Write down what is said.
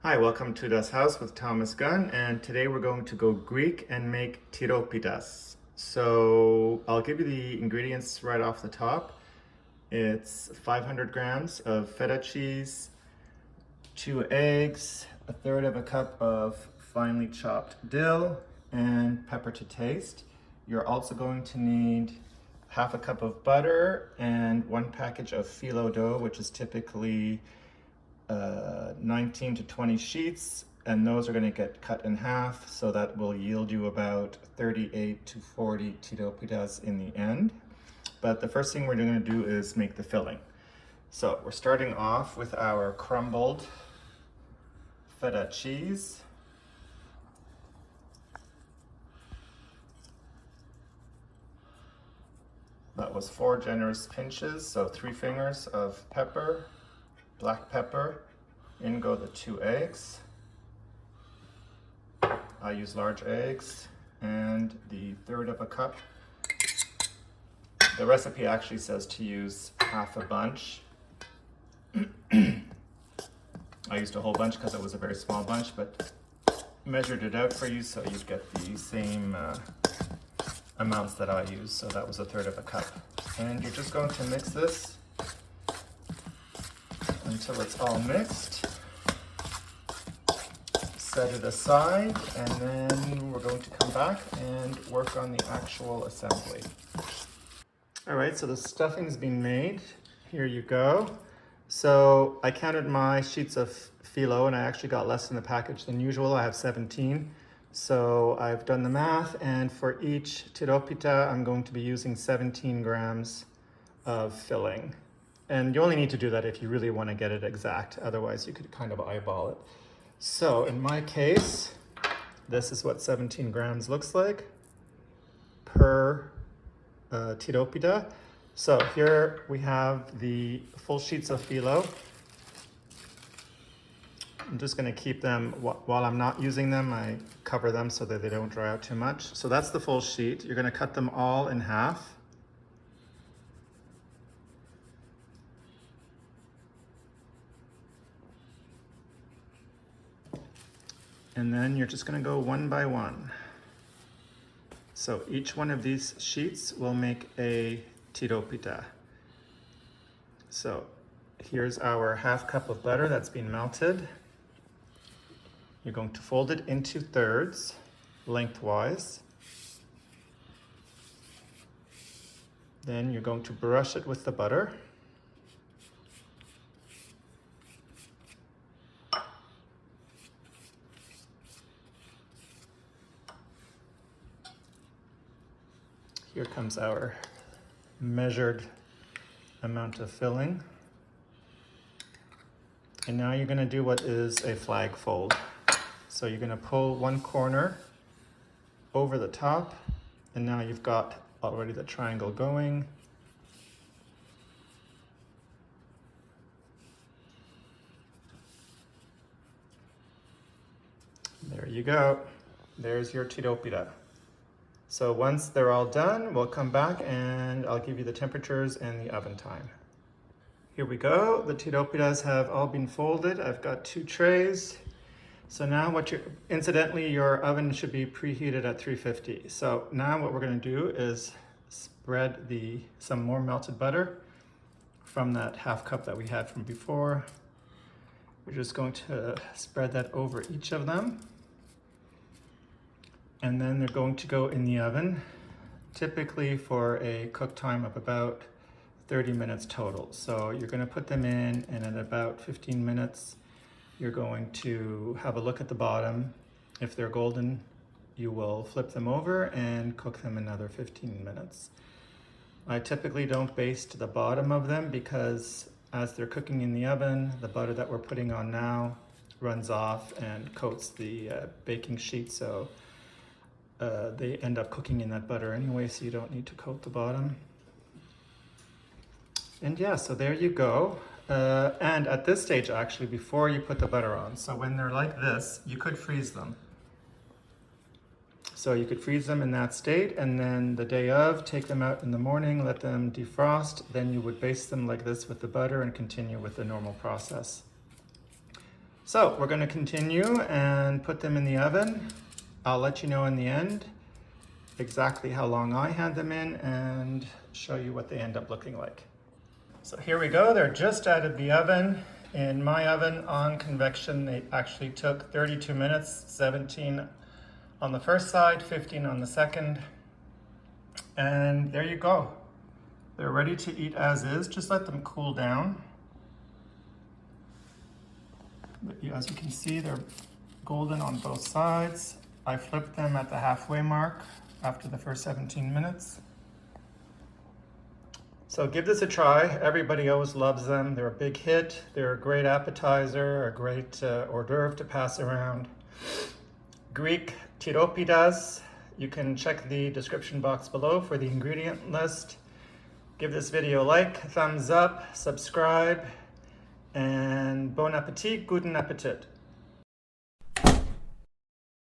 Hi, welcome to Das House with Thomas Gunn, and today we're going to go Greek and make tiropitas. So I'll give you the ingredients right off the top. It's 500 grams of feta cheese, 2 eggs, a third of a cup of finely chopped dill, and pepper to taste. You're also going to need half a cup of butter and 1 package of phyllo dough, which is typically 19 to 20 sheets, and those are going to get cut in half, so that will yield you about 38 to 40 tiropitas in the end. But the first thing we're going to do is make the filling. So we're starting off with our crumbled feta cheese. That was 4 generous pinches, so 3 fingers of pepper, black pepper. In go the 2 eggs. I use large eggs, and the third of a cup. The recipe actually says to use half a bunch. I used a whole bunch because it was a very small bunch, but measured it out for you so you get the same amounts that I use. So that was a third of a cup. And you're just going to mix this until it's all mixed. Set it aside, and then we're going to come back and work on the actual assembly. All right, so the stuffing's been made. Here you go. So I counted my sheets of phyllo, and I actually got less in the package than usual. I have 17. So I've done the math, and for each tiropita, I'm going to be using 17 grams of filling. And you only need to do that if you really want to get it exact. Otherwise, you could kind of eyeball it. So in my case, this is what 17 grams looks like per tiropita. So here we have the full sheets of phyllo. I'm just going to keep them, while I'm not using them, I cover them so that they don't dry out too much. So that's the full sheet. You're going to cut them all in half. And then you're just going to go one by one. So each one of these sheets will make a tiropita. So here's our half cup of butter that's been melted. You're going to fold it into thirds, lengthwise. Then you're going to brush it with the butter. Here comes our measured amount of filling. And now you're going to do what is a flag fold. So you're going to pull one corner over the top, and now you've got already the triangle going. There you go. There's your tiropita. So once they're all done, we'll come back and I'll give you the temperatures and the oven time. Here we go. The tiropitas have all been folded. I've got 2 trays. So now incidentally, your oven should be preheated at 350. So now what we're going to do is spread some more melted butter from that half cup that we had from before. We're just going to spread that over each of them. And then they're going to go in the oven, typically for a cook time of about 30 minutes total. So you're going to put them in, and at about 15 minutes, you're going to have a look at the bottom. If they're golden, you will flip them over and cook them another 15 minutes. I typically don't baste the bottom of them because as they're cooking in the oven, the butter that we're putting on now runs off and coats the baking sheet. So they end up cooking in that butter anyway, so you don't need to coat the bottom. And yeah, so there you go. And at this stage, actually, before you put the butter on, so when they're like this, you could freeze them. So you could freeze them in that state, and then the day of, take them out in the morning, let them defrost. Then you would baste them like this with the butter and continue with the normal process. So we're going to continue and put them in the oven. I'll let you know in the end exactly how long I had them in and show you what they end up looking like. So here we go. They're just out of the oven. In my oven on convection, they actually took 32 minutes, 17 on the first side, 15 on the second. And there you go. They're ready to eat as is. Just let them cool down. But as you can see, they're golden on both sides. I flipped them at the halfway mark after the first 17 minutes. So give this a try. Everybody always loves them. They're a big hit. They're a great appetizer, a great hors d'oeuvre to pass around. Greek Tiropitas. You can check the description box below for the ingredient list. Give this video a like, thumbs up, subscribe, and bon appetit, guten appetit.